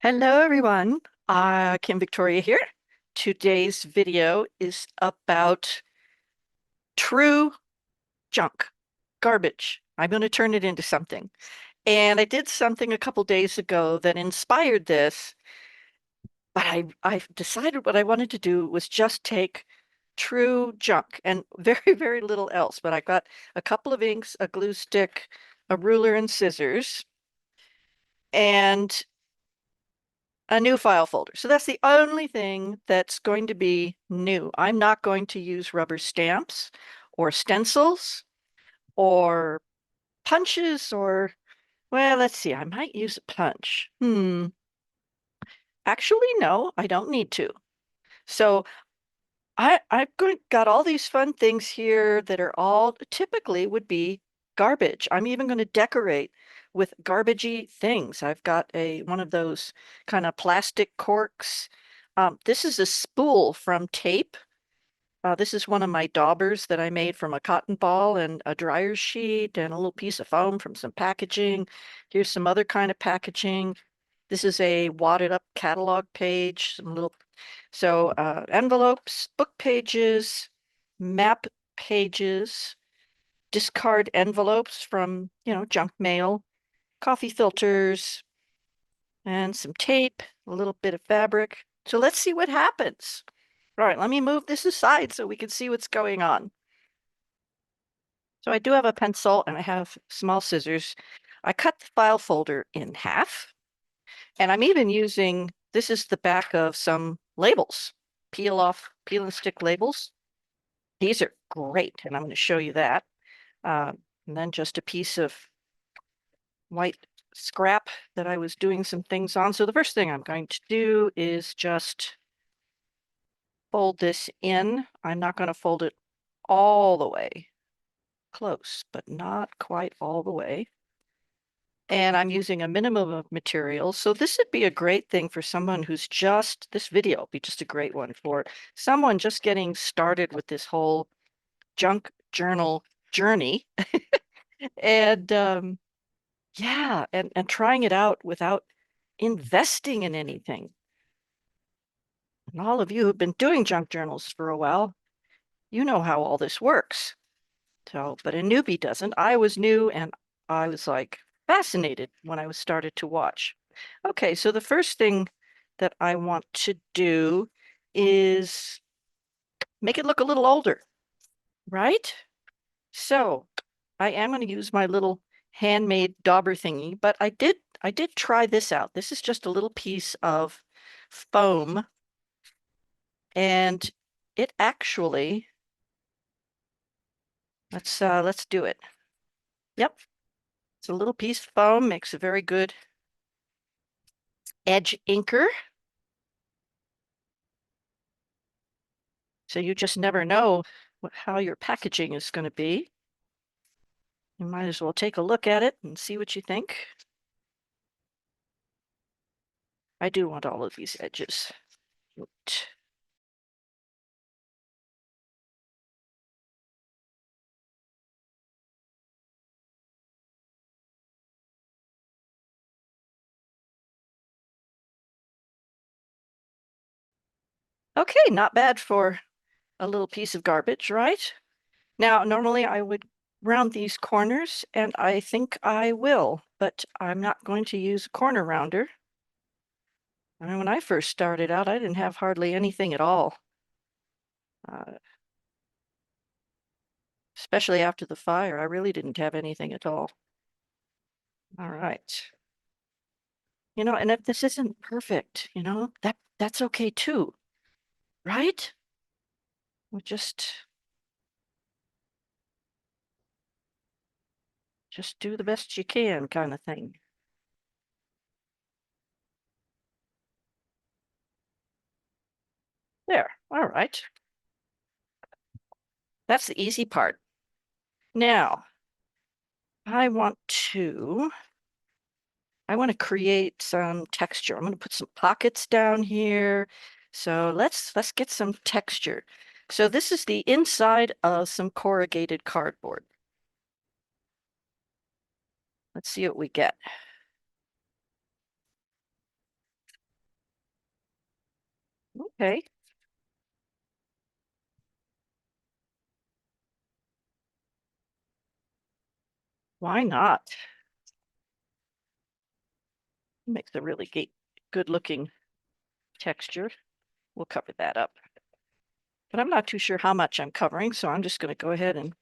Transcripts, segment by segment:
Hello, everyone. Kim Victoria here. Today's video is about true junk, garbage. I'm going to turn it into something. And I did something a couple days ago that inspired this, but I decided what I wanted to do was just take true junk and very, very little else. But I got a couple of inks, a glue stick, a ruler, and scissors, and a new file folder. So that's the only thing that's going to be new. I'm not going to use rubber stamps or stencils or punches or, well, let's see, I might use a punch. Actually, no, I don't need to. So got all these fun things here that are all typically would be garbage. I'm even going to decorate with garbagey things. I've got one of those kind of plastic corks. This is a spool from tape. This is one of my daubers that I made from a cotton ball and a dryer sheet and a little piece of foam from some packaging. Here's some other kind of packaging. This is a wadded up catalog page, envelopes, book pages, map pages, discard envelopes from, junk mail, coffee filters, and some tape, a little bit of fabric. So let's see what happens. All right, let me move this aside so we can see what's going on. So I do have a pencil and I have small scissors. I cut the file folder in half, and I'm even using, this is the back of some labels, peel and stick labels. These are great, and I'm going to show you that. And then just a piece of white scrap that I was doing some things on. So the first thing I'm going to do is just fold this in. I'm not going to fold it all the way. Close, but not quite all the way. And I'm using a minimum of materials. So this would be a great thing for someone this video would be just a great one for someone just getting started with this whole junk journal journey. And yeah, and trying it out without investing in anything. And all of you who've been doing junk journals for a while, you know how all this works. So, but a newbie doesn't. I was new and I was like fascinated when I was started to watch. Okay, so the first thing that I want to do is make it look a little older, right? So I am going to use my little handmade dauber thingy, but I did try this out. This is just a little piece of foam, and it actually, let's do it. Yep, it's a little piece of foam, makes a very good edge inker. So you just never know how your packaging is going to be. You might as well take a look at it and see what you think. I do want all of these edges. Okay, not bad for a little piece of garbage, right? Now, normally I would round these corners, and I think I will, but I'm not going to use a corner rounder. I mean, when I first started out, I didn't have hardly anything at all, uh, especially after the fire. I really didn't have anything at all. All right. And if this isn't perfect, that's okay too, right? We just do the best you can kind of thing. There. All right. That's the easy part. Now, I want to create some texture. I'm going to put some pockets down here. So let's get some texture. So this is the inside of some corrugated cardboard. Let's see what we get. Okay, why not? Makes a really good looking texture. We'll cover that up. But I'm not too sure how much I'm covering, so I'm just going to go ahead and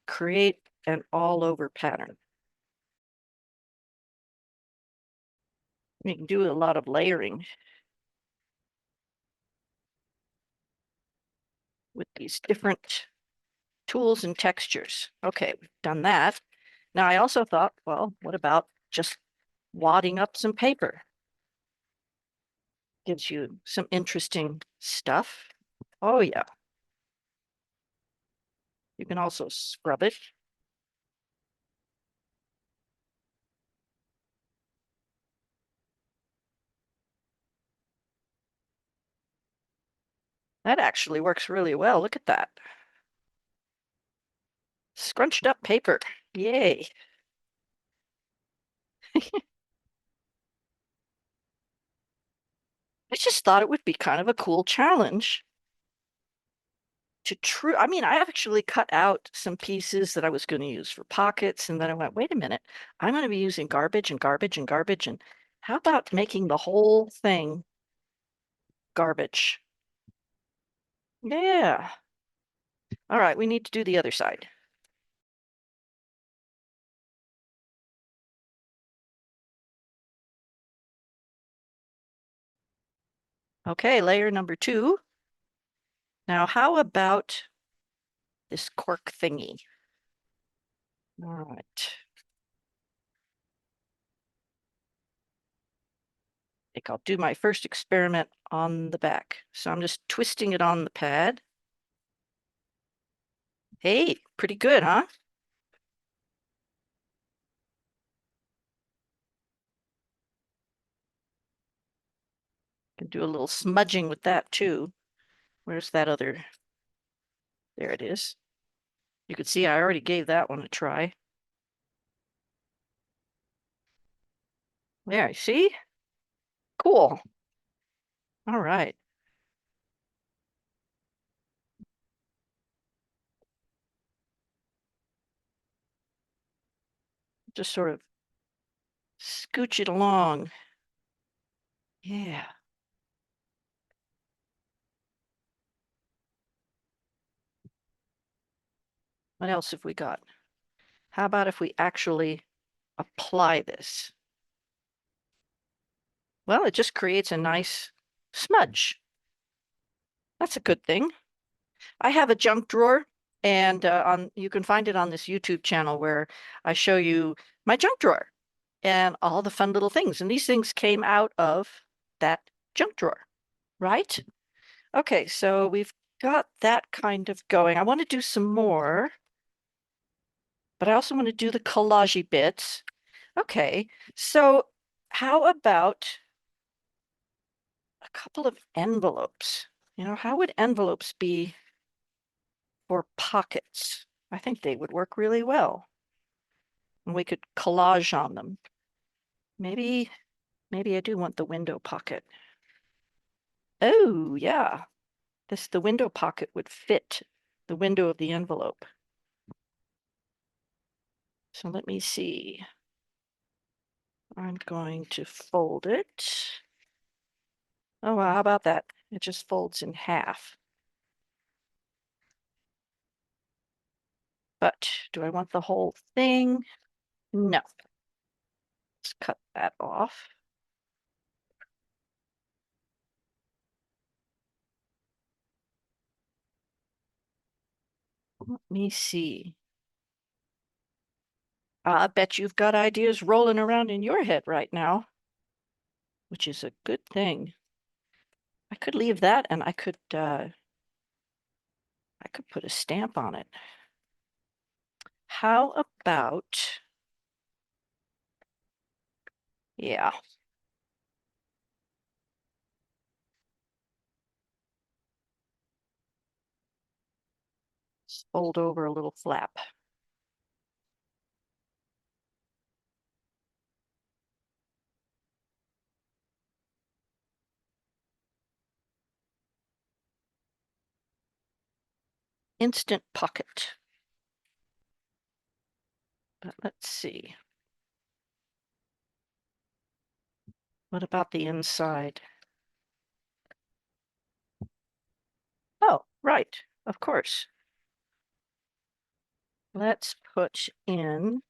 create an all over pattern. You can do a lot of layering with these different tools and textures. Okay, we've done that. Now I also thought, well, what about just wadding up some paper? Gives you some interesting stuff. Oh yeah. You can also scrub it. That actually works really well. Look at that. Scrunched up paper. Yay. I just thought it would be kind of a cool challenge I mean, I actually cut out some pieces that I was going to use for pockets, and then I went, wait a minute, I'm going to be using garbage and garbage and garbage, and how about making the whole thing garbage? Yeah. All right, we need to do the other side. Okay, layer number 2. Now, how about this cork thingy? All right. I think I'll do my first experiment on the back. So I'm just twisting it on the pad. Hey, pretty good, huh? Can do a little smudging with that too. Where's that other? There it is. You can see I already gave that one a try. There, see? Cool. All right. Just sort of scooch it along. Yeah. What else have we got? How about if we actually apply this? Well, it just creates a nice smudge. That's a good thing. I have a junk drawer, and you can find it on this YouTube channel where I show you my junk drawer and all the fun little things. And these things came out of that junk drawer, right? Okay, so we've got that kind of going. I want to do some more, but I also want to do the collagey bits. Okay, so how about a couple of envelopes? How would envelopes be for pockets? I think they would work really well. And we could collage on them. Maybe, maybe I do want the window pocket. Oh, yeah. The window pocket would fit the window of the envelope. So let me see. I'm going to fold it. Oh, well, how about that? It just folds in half. But do I want the whole thing? No. Let's cut that off. Let me see. I bet you've got ideas rolling around in your head right now, which is a good thing. I could leave that and I could put a stamp on it. How about, yeah, fold over a little flap. Instant Pocket. But let's see. What about the inside? Oh, right, of course. Let's put in,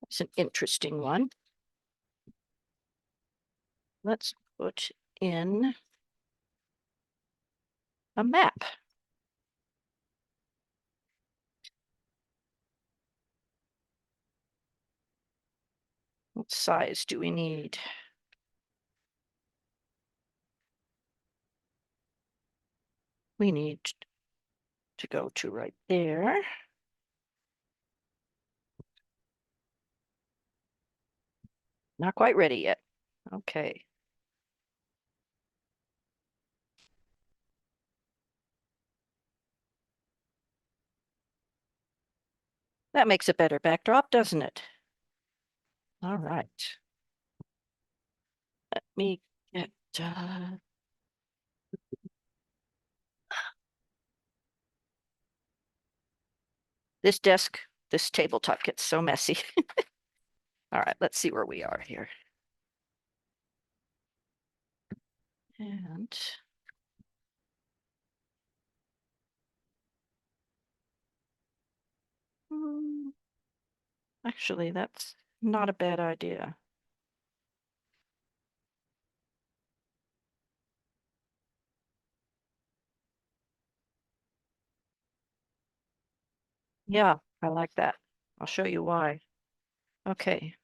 it's an interesting one. Let's put in a map. What size do we need? We need to go to right there. Not quite ready yet. Okay. That makes a better backdrop, doesn't it? All right. Let me get this desk, this tabletop gets so messy. All right, let's see where we are here. And actually, that's not a bad idea. Yeah, I like that. I'll show you why. Okay.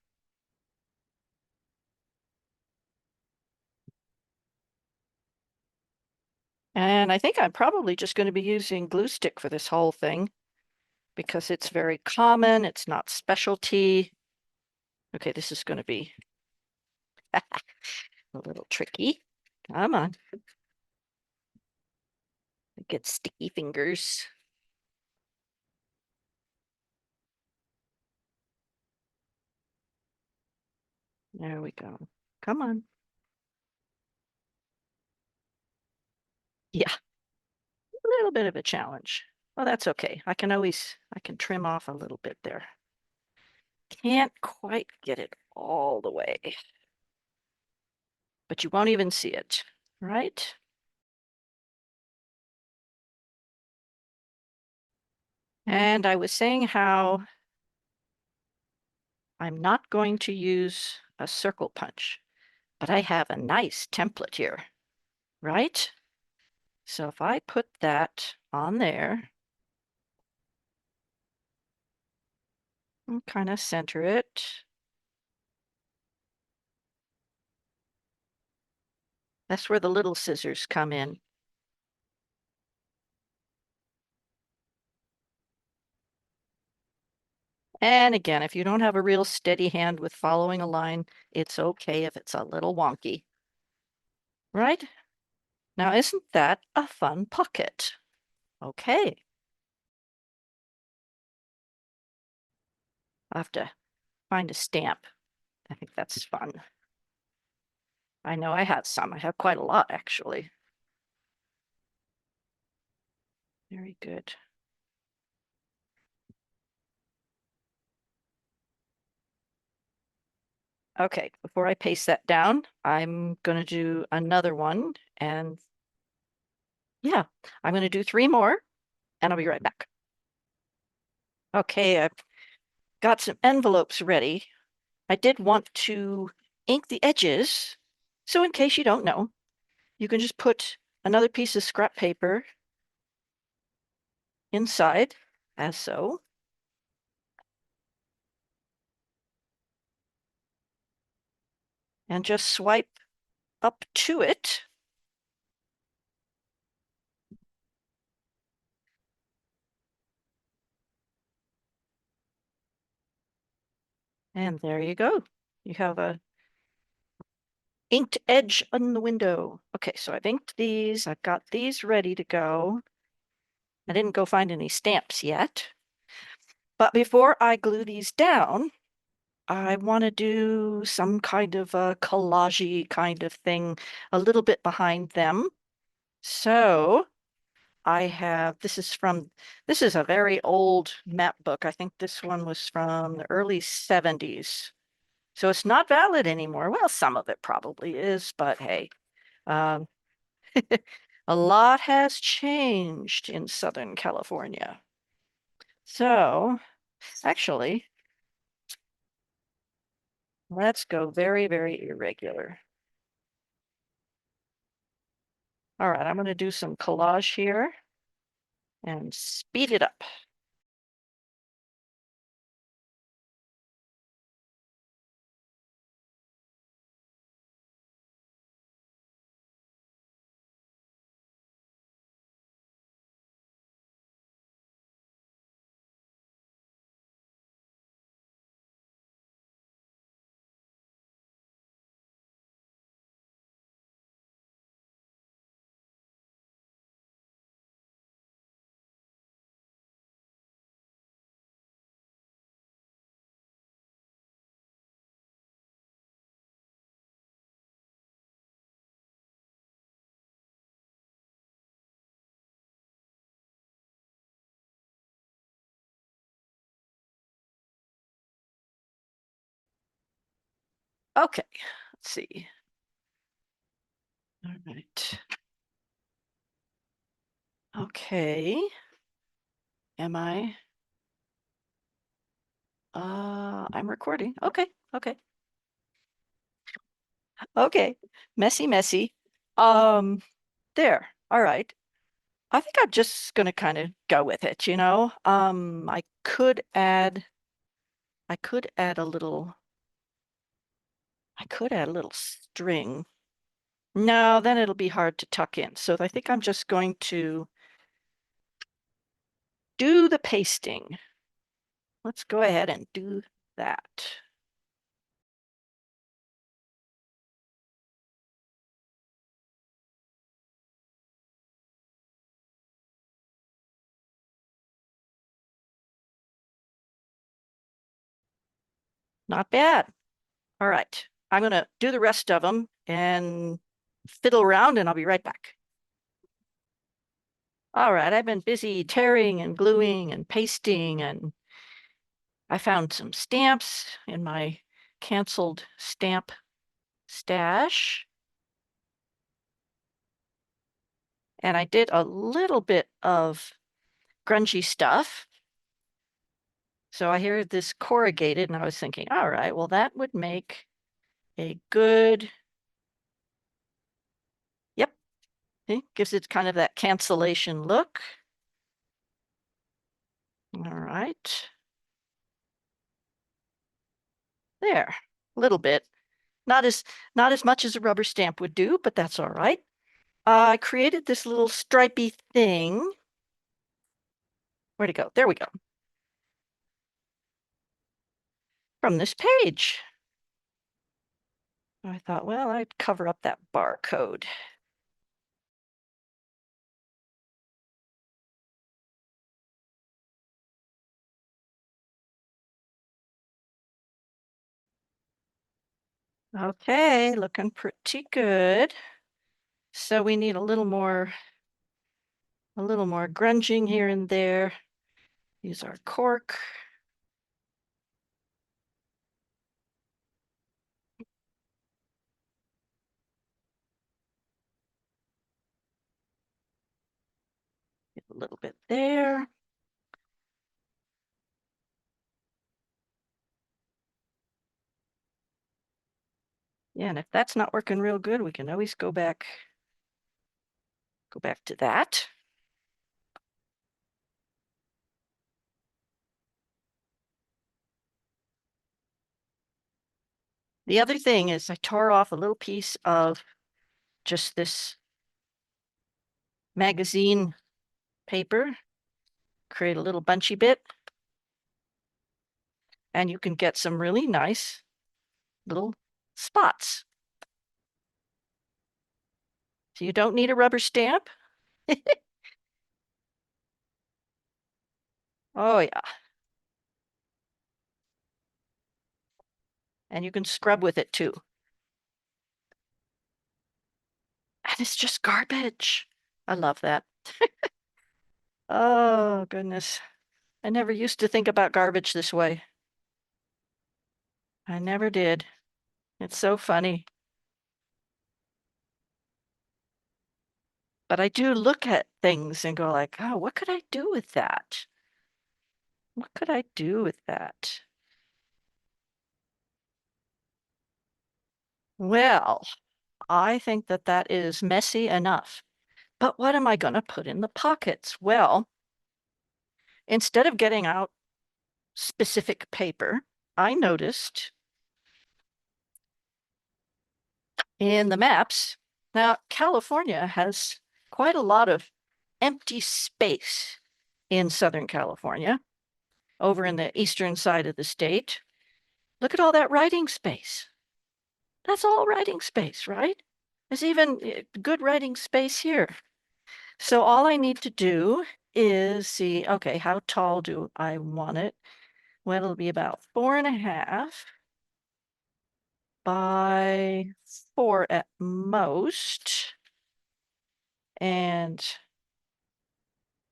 And I think I'm probably just going to be using glue stick for this whole thing because it's very common. It's not specialty. Okay, this is going to be a little tricky. Come on. Get sticky fingers. There we go. Come on. Yeah, a little bit of a challenge. Well, that's okay. I can trim off a little bit there. Can't quite get it all the way, but you won't even see it, right? And I was saying how I'm not going to use a circle punch, but I have a nice template here, right? So if I put that on there and kind of center it, that's where the little scissors come in. And again, if you don't have a real steady hand with following a line, it's okay if it's a little wonky, right? Now, isn't that a fun pocket? Okay. I'll have to find a stamp. I think that's fun. I know I have some. I have quite a lot, actually. Very good. Okay, before I paste that down, I'm going to do another one. And yeah, I'm going to do 3 more, and I'll be right back. Okay, I've got some envelopes ready. I did want to ink the edges. So in case you don't know, you can just put another piece of scrap paper inside, as so. And just swipe up to it. And there you go. You have a inked edge on the window. Okay, so I've inked these. I've got these ready to go. I didn't go find any stamps yet. But before I glue these down, I want to do some kind of a collage-y kind of thing a little bit behind them. So I have, this is a very old map book. I think this one was from the early 70s. So it's not valid anymore. Well, some of it probably is, but hey, um, a lot has changed in Southern California. So actually, let's go very, very irregular. All right, I'm going to do some collage here and speed it up. Okay, let's see. All right. Okay. Am I? I'm recording. Okay, okay, okay. Messy, messy. Um, there. All right. I think I'm just gonna kind of go with it, you know? I could add a little, I could add a little string. No, then it'll be hard to tuck in. So I think I'm just going to do the pasting. Let's go ahead and do that. Not bad. All right. I'm gonna do the rest of them and fiddle around and I'll be right back. All right, I've been busy tearing and gluing and pasting, and I found some stamps in my canceled stamp stash. And I did a little bit of grungy stuff. So I hear this corrugated, and I was thinking, all right, well, that would make a good, yep, it gives it kind of that cancellation look. All right, there, a little bit. Not as much as a rubber stamp would do, but that's all right. I created this little stripy thing. Where'd it go? There we go. From this page. I thought, well, I'd cover up that barcode. Okay, looking pretty good. So we need a little more grunging here and there. Use our cork. Get a little bit there. Yeah, and if that's not working real good, we can always go back to that. The other thing is I tore off a little piece of just this magazine paper, create a little bunchy bit, and you can get some really nice little spots. So you don't need a rubber stamp. Oh yeah. And you can scrub with it too. And it's just garbage. I love that. Oh, goodness. I never used to think about garbage this way. I never did. It's so funny. But I do look at things and go like, oh, what could I do with that? What could I do with that? Well, I think that that is messy enough. But what am I going to put in the pockets? Well, instead of getting out specific paper, I noticed in the maps, now California has quite a lot of empty space in Southern California, over in the eastern side of the state. Look at all that writing space. That's all writing space, right? There's even good writing space here. So all I need to do is see, okay, how tall do I want it? Well, it'll be about 4.5 by 4 at most. And,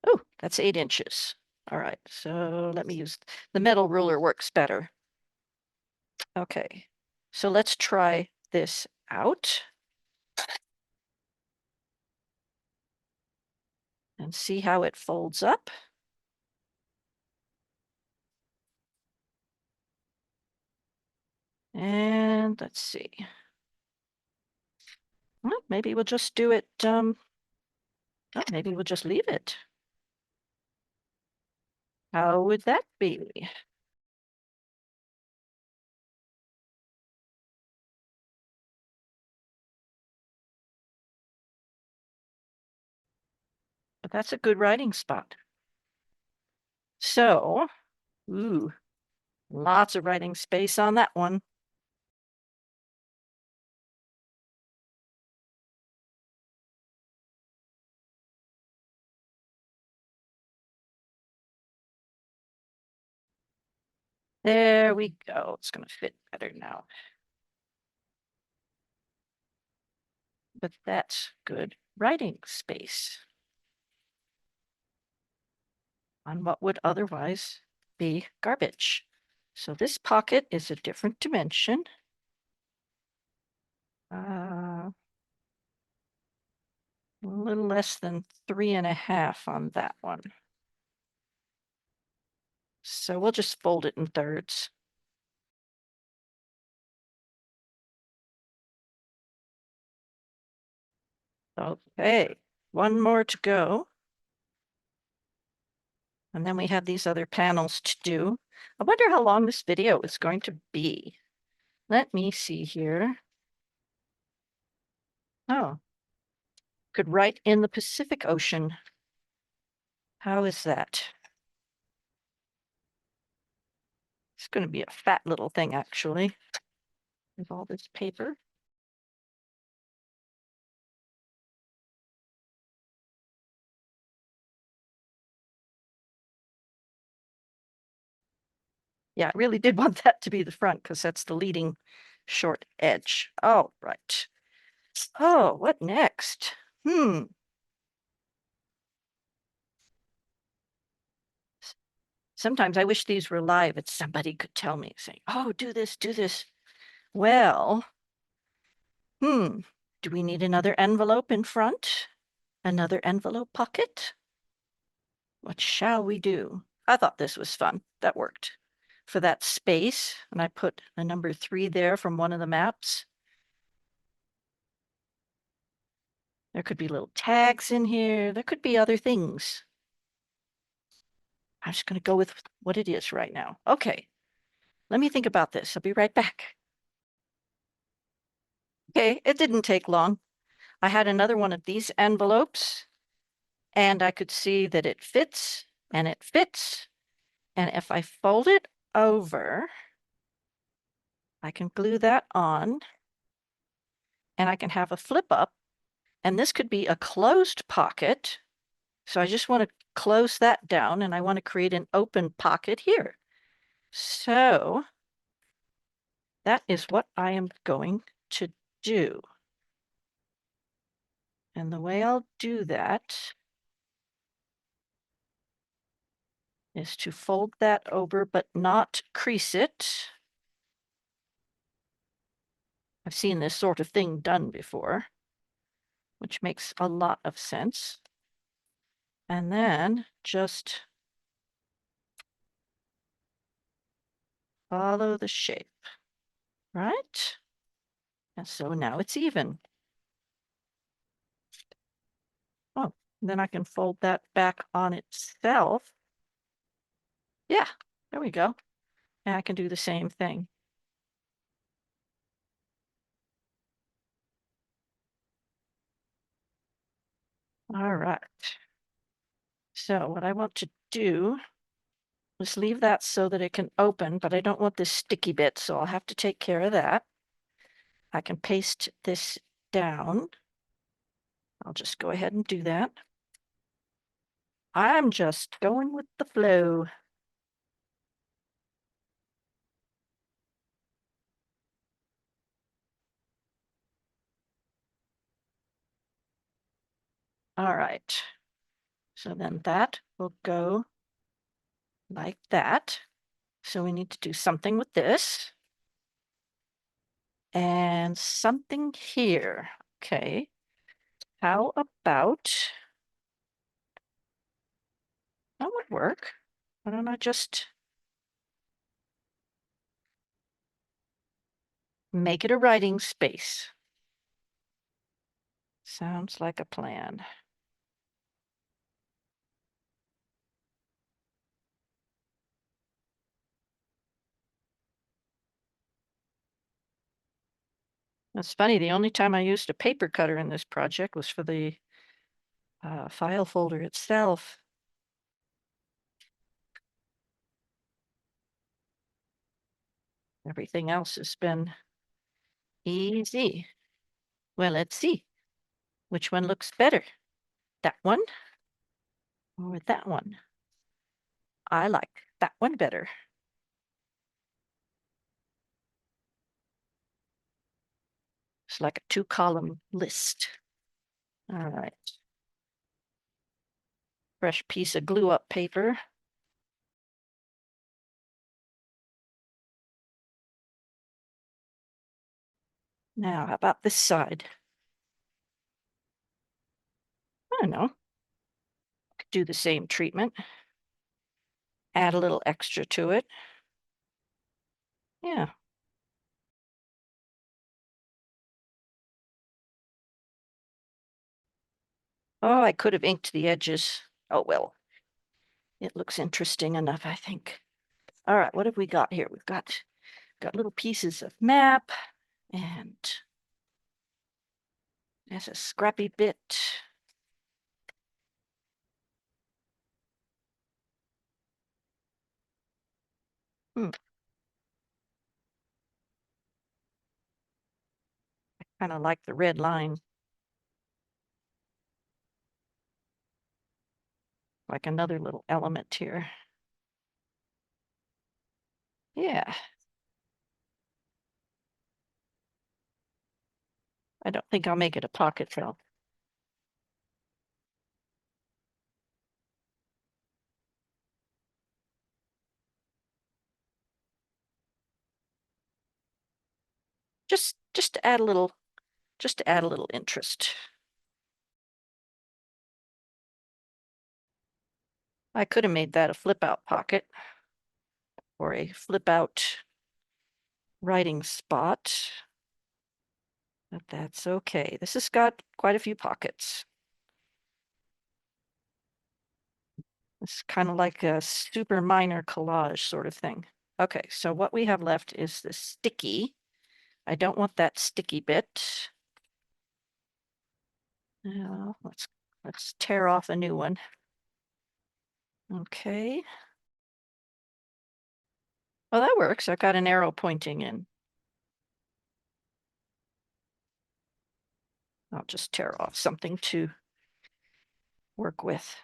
oh, that's 8 inches. All right, so let me use, the metal ruler works better. Okay, so let's try this out and see how it folds up. And let's see. Well, maybe we'll just do it, oh, maybe we'll just leave it. How would that be? But that's a good writing spot. So, ooh, lots of writing space on that one. There we go. It's going to fit better now. But that's good writing space on what would otherwise be garbage. So this pocket is a different dimension. A little less than 3.5 on that one. So we'll just fold it in thirds. Okay, one more to go. And then we have these other panels to do. I wonder how long this video is going to be. Let me see here. Oh, could write in the Pacific Ocean. How is that? It's going to be a fat little thing, actually, with all this paper. Yeah, I really did want that to be the front because that's the leading short edge. Oh, right. Oh, what next? Sometimes I wish these were live and somebody could tell me, saying, oh, do this, do this. Well, do we need another envelope in front? Another envelope pocket? What shall we do? I thought this was fun. That worked. For that space, and I put a number 3 there from one of the maps. There could be little tags in here. There could be other things. I'm just going to go with what it is right now. Okay, let me think about this. I'll be right back. Okay, it didn't take long. I had another one of these envelopes, and I could see that it fits, and it fits. And if I fold it over, I can glue that on, and I can have a flip up, and this could be a closed pocket. So I just want to close that down, and I want to create an open pocket here. So that is what I am going to do. And the way I'll do that is to fold that over, but not crease it. I've seen this sort of thing done before, which makes a lot of sense. And then just follow the shape, right? And so now it's even. Oh, then I can fold that back on itself. Yeah, there we go. And I can do the same thing. All right. So what I want to do is leave that so that it can open, but I don't want this sticky bit, so I'll have to take care of that. I can paste this down. I'll just go ahead and do that. I'm just going with the flow. All right. So then that will go like that. So we need to do something with this. And something here. Okay. How about that would work? Why don't I just make it a writing space? Sounds like a plan. That's funny. The only time I used a paper cutter in this project was for the file folder itself. Everything else has been easy. Well, let's see. Which one looks better? That one or that one? I like that one better. It's like a 2-column list. All right. Fresh piece of glue up paper. Now, how about this side? I don't know. Could do the same treatment. Add a little extra to it. Yeah. Oh, I could have inked the edges. Oh, well. It looks interesting enough, I think. All right, what have we got here? We've got little pieces of map, and there's a scrappy bit. Hmm. Kind of like the red line. Like another little element here. Yeah. I don't think I'll make it a pocket though. Just to add a little, just to add a little interest. I could have made that a flip out pocket or a flip out writing spot, but that's okay. This has got quite a few pockets. It's kind of like a super minor collage sort of thing. Okay, so what we have left is the sticky. I don't want that sticky bit. Now let's tear off a new one. Okay. Oh, that works. I've got an arrow pointing in. I'll just tear off something to work with.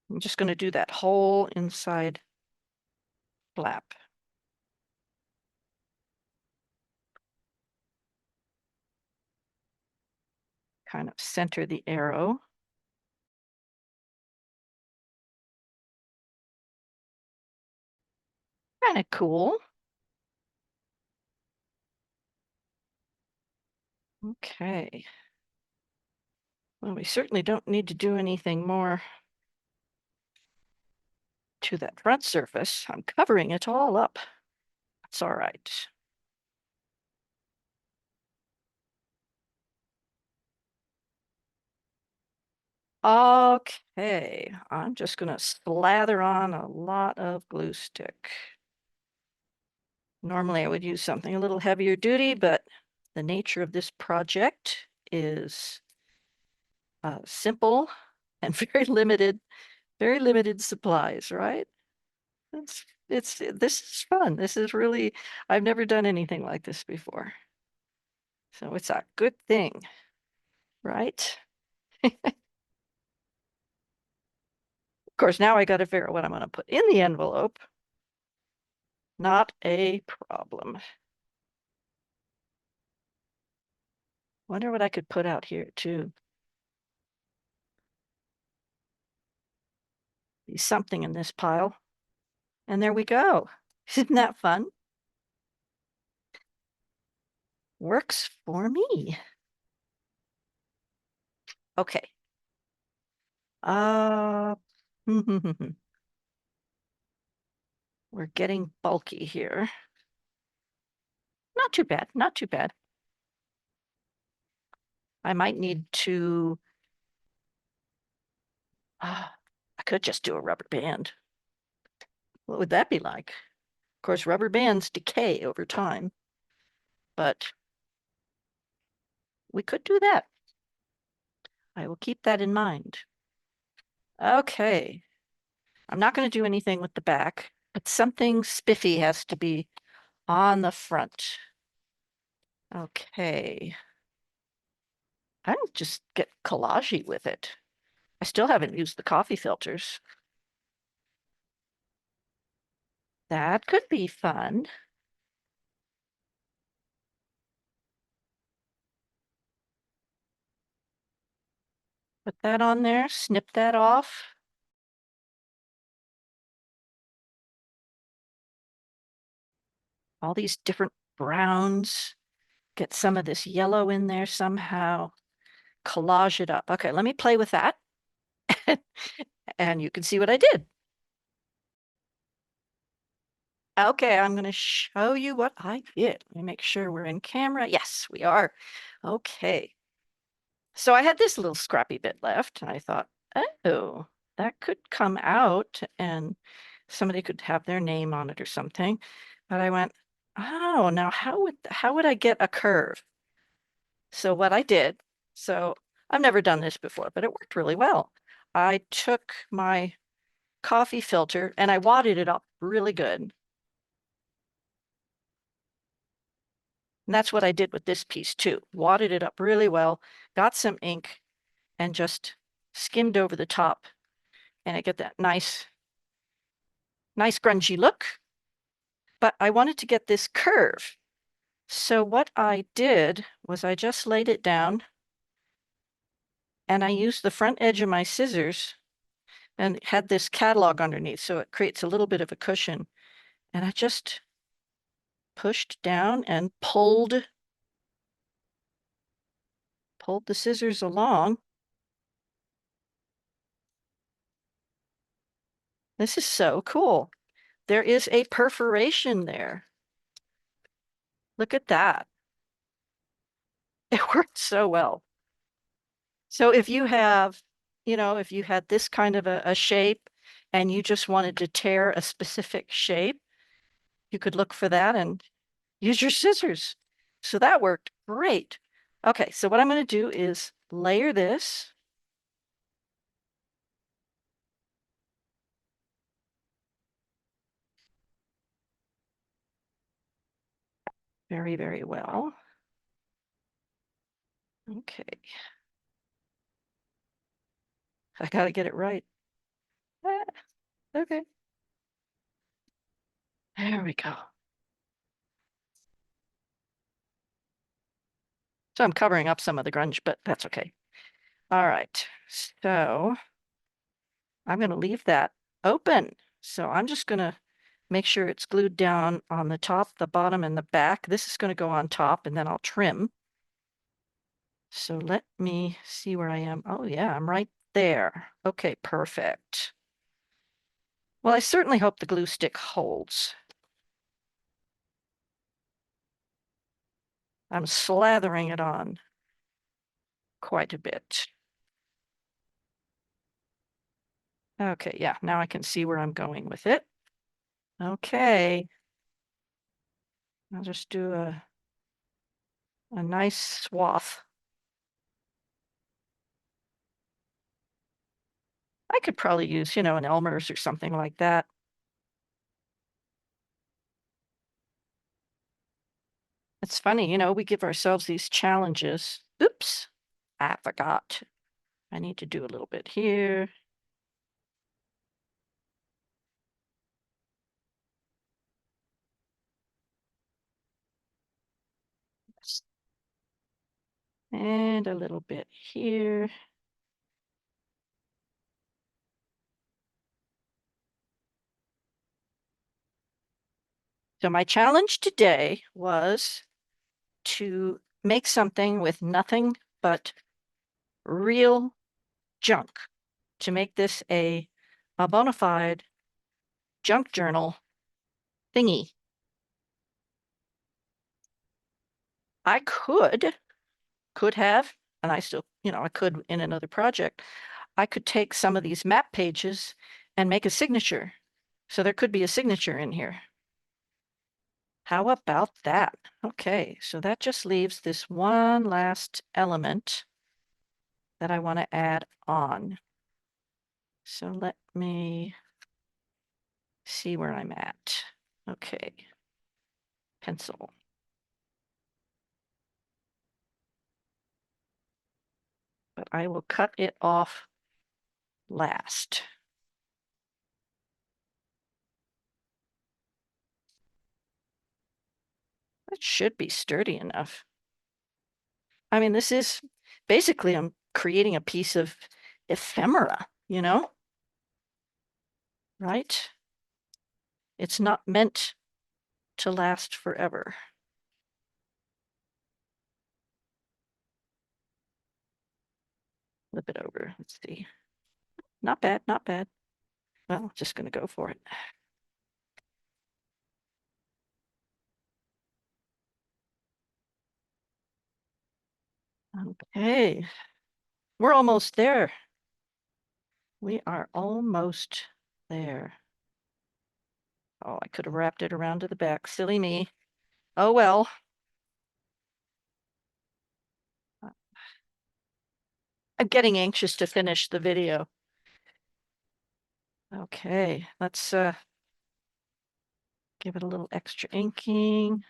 I'm just going to do that whole inside flap. kind of center the arrow. Kind of cool. Okay. Well, we certainly don't need to do anything more to that front surface. I'm covering it all up. That's all right. Okay, I'm just going to slather on a lot of glue stick. Normally I would use something a little heavier duty, but the nature of this project is simple and very limited supplies, right? This is fun. This is really, I've never done anything like this before. So it's a good thing, right? Of course, now I got to figure out what I'm going to put in the envelope. Not a problem. Wonder what I could put out here too. Be something in this pile. And there we go. Isn't that fun? Works for me. Okay. Uh, we're getting bulky here. Not too bad, not too bad. I might need to, I could just do a rubber band. What would that be like? Of course, rubber bands decay over time, but we could do that. I will keep that in mind. Okay. I'm not going to do anything with the back, but something spiffy has to be on the front. Okay. I'll just get collagey with it. I still haven't used the coffee filters. That could be fun. Put that on there, snip that off. All these different browns. Get some of this yellow in there somehow. Collage it up. Okay, let me play with that. And you can see what I did. Okay, I'm going to show you what I did. Let me make sure we're in camera. Yes, we are. Okay. So I had this little scrappy bit left, and I thought, oh, that could come out and somebody could have their name on it or something. But I went, oh, now how would I get a curve? So what I did, so I've never done this before, but it worked really well. I took my coffee filter and I wadded it up really good. And that's what I did with this piece too. Wadded it up really well, got some ink and just skimmed over the top, and I get that nice grungy look. But I wanted to get this curve. So what I did was I just laid it down and I used the front edge of my scissors and had this catalog underneath, so it creates a little bit of a cushion. And I just pushed down and pulled the scissors along. This is so cool. There is a perforation there. Look at that. It worked so well. So if you have, if you had this kind of a shape and you just wanted to tear a specific shape, you could look for that and use your scissors. So that worked great. Okay, so what I'm going to do is layer this. Very, very well. Okay. I got to get it right. Ah, okay. There we go. So I'm covering up some of the grunge, but that's okay. All right, so I'm going to leave that open. So I'm just going to make sure it's glued down on the top, the bottom, and the back. This is going to go on top, and then I'll trim. So let me see where I am. Oh, yeah, I'm right there. Okay, perfect. Well, I certainly hope the glue stick holds. I'm slathering it on quite a bit. Okay, yeah, now I can see where I'm going with it. Okay, I'll just do a nice swath. I could probably use, an Elmer's or something like that. It's funny, we give ourselves these challenges. Oops, I forgot. I need to do a little bit here. And a little bit here. So my challenge today was to make something with nothing but real junk, to make this a bona fide junk journal thingy. I could have, and I still, I could in another project, I could take some of these map pages and make a signature. So there could be a signature in here. How about that? Okay, so that just leaves this one last element that I want to add on. So let me see where I'm at. Okay, pencil. But I will cut it off last. It should be sturdy enough. I mean, this is basically, I'm creating a piece of ephemera, right? It's not meant to last forever. Flip it over. Let's see. Not bad, not bad. Well, just going to go for it. Okay, we're almost there. We are almost there. Oh, I could have wrapped it around to the back. Silly me. Oh, well. I'm getting anxious to finish the video. Okay, let's give it a little extra inking.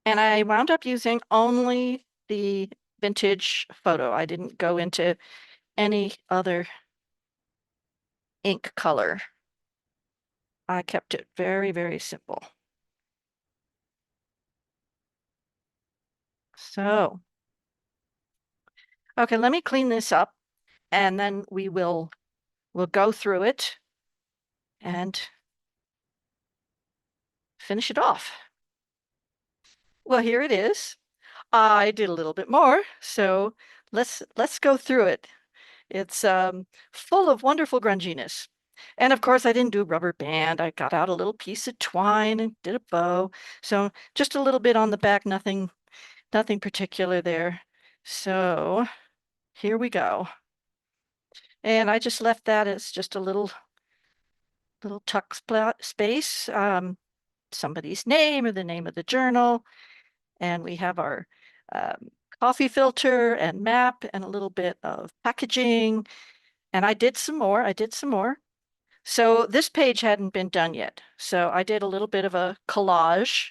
And I wound up using only the vintage photo. I didn't go into any other ink color. I kept it very, very simple. So, okay, let me clean this up and then we'll go through it and finish it off. Well, here it is. I did a little bit more, so let's go through it. It's full of wonderful grunginess. And of course, I didn't do a rubber band. I got out a little piece of twine and did a bow. So just a little bit on the back, nothing particular there. So here we go. And I just left that as just a little tuck space, somebody's name or the name of the journal. And we have our coffee filter and map and a little bit of packaging. And I did some more. So this page hadn't been done yet. So I did a little bit of a collage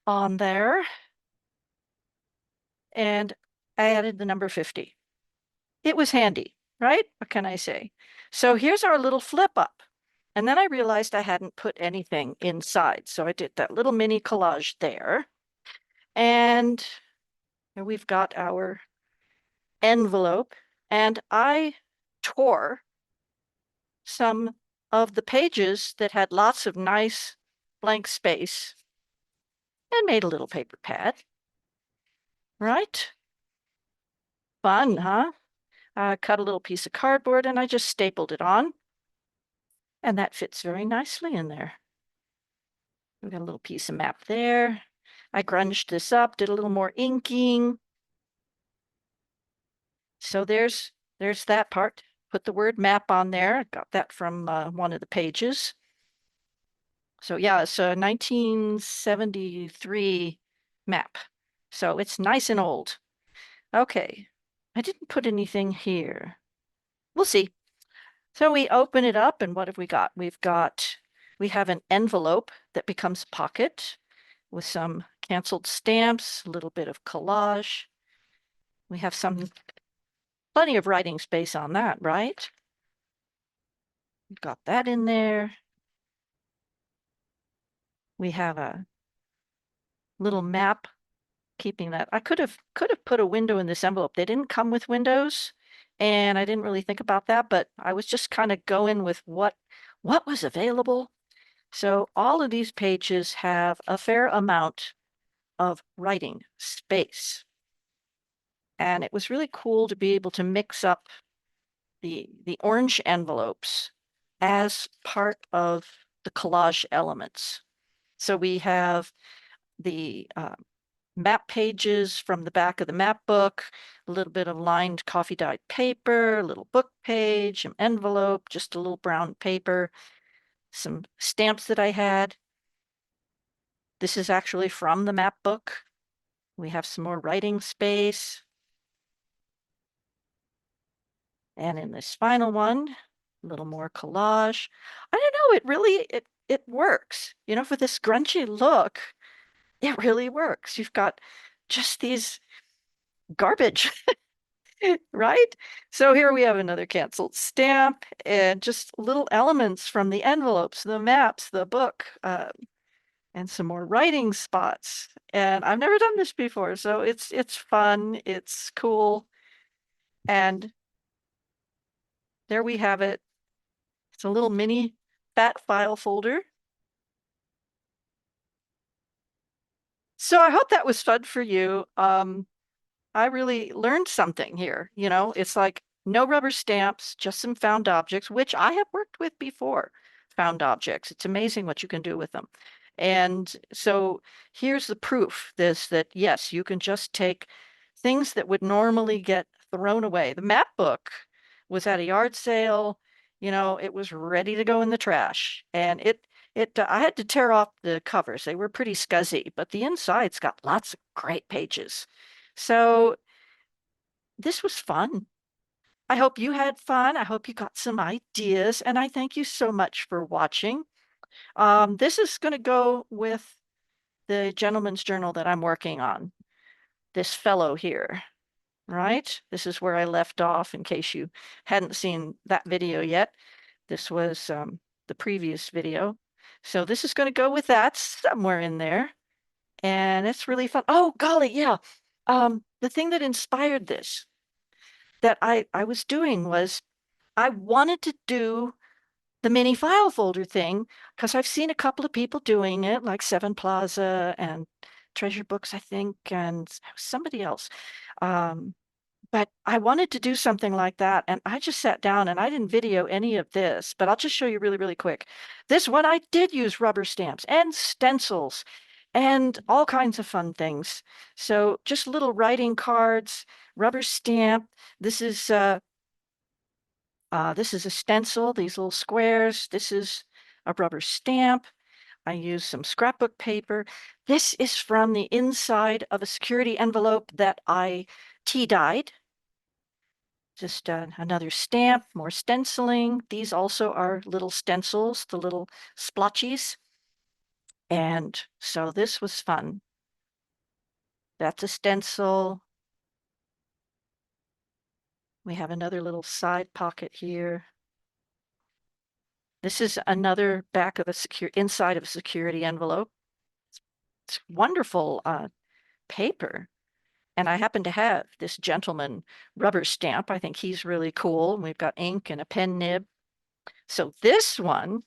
on there and I added the number 50. It was handy, right? What can I say? So here's our little flip up. And then I realized I hadn't put anything inside. So I did that little mini collage there. And we've got our envelope. And I tore some of the pages that had lots of nice blank space and made a little paper pad. Right? Fun, huh? I cut a little piece of cardboard and I just stapled it on. And that fits very nicely in there. We've got a little piece of map there. I grunged this up, did a little more inking. So there's that part. Put the word map on there. I got that from one of the pages. So yeah, it's a 1973 map. So it's nice and old. Okay, I didn't put anything here. We'll see. So we open it up and what have we got? We have an envelope that becomes a pocket with some canceled stamps, a little bit of collage. We have plenty of writing space on that, right? We've got that in there. We have a little map keeping that. I could have put a window in this envelope. They didn't come with windows, and I didn't really think about that, but I was just kind of going with what was available. So all of these pages have a fair amount of writing space. And it was really cool to be able to mix up the orange envelopes as part of the collage elements. So we have the map pages from the back of the map book, a little bit of lined coffee dyed paper, a little book page, an envelope, just a little brown paper, some stamps that I had. This is actually from the map book. We have some more writing space. And in this final one, a little more collage. I don't know, it really, it works. You know, for this grungy look, it really works. You've got just these garbage, right? So here we have another canceled stamp and just little elements from the envelopes, the maps, the book, and some more writing spots. And I've never done this before, so it's fun, it's cool. And there we have it. It's a little mini fat file folder. So I hope that was fun for you. I really learned something here. You know, it's like no rubber stamps, just some found objects, which I have worked with before. Found objects. It's amazing what you can do with them. And so here's the proof that yes, you can just take things that would normally get thrown away. The map book was at a yard sale, you know, it was ready to go in the trash. And I had to tear off the covers. They were pretty scuzzy, but the inside's got lots of great pages. So this was fun. I hope you had fun. I hope you got some ideas, and I thank you so much for watching. This is going to go with the gentleman's journal that I'm working on, this fellow here, right? This is where I left off in case you hadn't seen that video yet. This was the previous video. So this is going to go with that somewhere in there. And it's really fun. Oh, golly, yeah. The thing that inspired this that I was doing was I wanted to do the mini file folder thing because I've seen a couple of people doing it, like Seven Plaza and Treasure Books, I think, and somebody else. Um, but I wanted to do something like that, and I just sat down and I didn't video any of this, but I'll just show you really, really quick. This one, I did use rubber stamps and stencils and all kinds of fun things. So just little writing cards, rubber stamp. This is a stencil, these little squares. This is a rubber stamp. I used some scrapbook paper. This is from the inside of a security envelope that I tea-dyed. Just another stamp, more stenciling. These also are little stencils, the little splotchies. And so this was fun. That's a stencil. We have another little side pocket here. This is another back of a inside of a security envelope. It's wonderful paper. And I happen to have this gentleman rubber stamp. I think he's really cool. And we've got ink and a pen nib. So this one,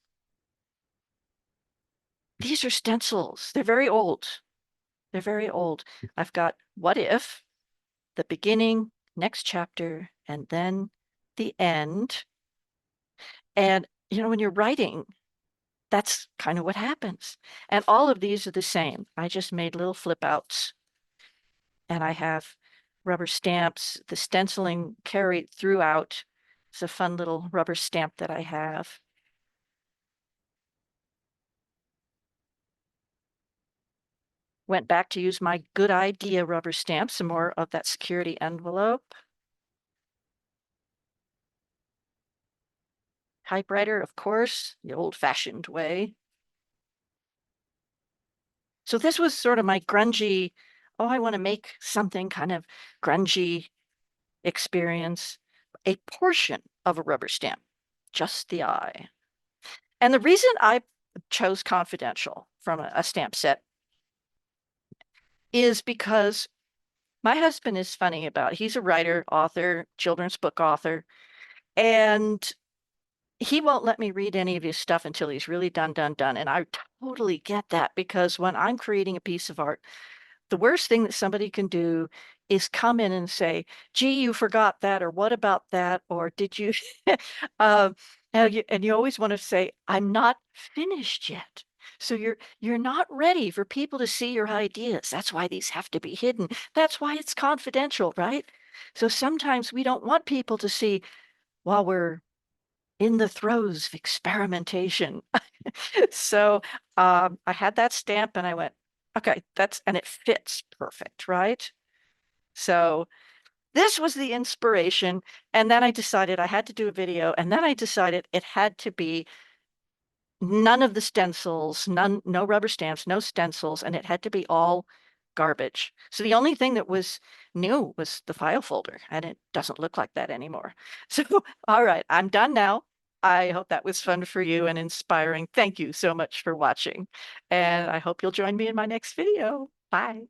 these are stencils. They're very old. They're very old. I've got what if, the beginning, next chapter, and then the end. And, when you're writing, that's kind of what happens. And all of these are the same. I just made little flip outs and I have rubber stamps, the stenciling carried throughout. It's a fun little rubber stamp that I have. Went back to use my good idea rubber stamp, some more of that security envelope. Typewriter, of course, the old-fashioned way. So this was sort of my grungy, oh, I want to make something kind of grungy experience, a portion of a rubber stamp, just the eye. And the reason I chose confidential from a stamp set is because my husband is funny about it. He's a writer, author, children's book author, and he won't let me read any of his stuff until he's really done. And I totally get that because when I'm creating a piece of art, the worst thing that somebody can do is come in and say, gee, you forgot that, or what about that, or did you? um, and you always want to say, I'm not finished yet. So you're not ready for people to see your ideas. That's why these have to be hidden. That's why it's confidential, right? So sometimes we don't want people to see while we're in the throes of experimentation. So I had that stamp and I went, okay, and it fits perfect, right? So this was the inspiration. And then I decided I had to do a video. And then I decided it had to be none of the stencils, no rubber stamps, no stencils, and it had to be all garbage. So the only thing that was new was the file folder, and it doesn't look like that anymore. So, all right, I'm done now. I hope that was fun for you and inspiring. Thank you so much for watching, and I hope you'll join me in my next video. Bye.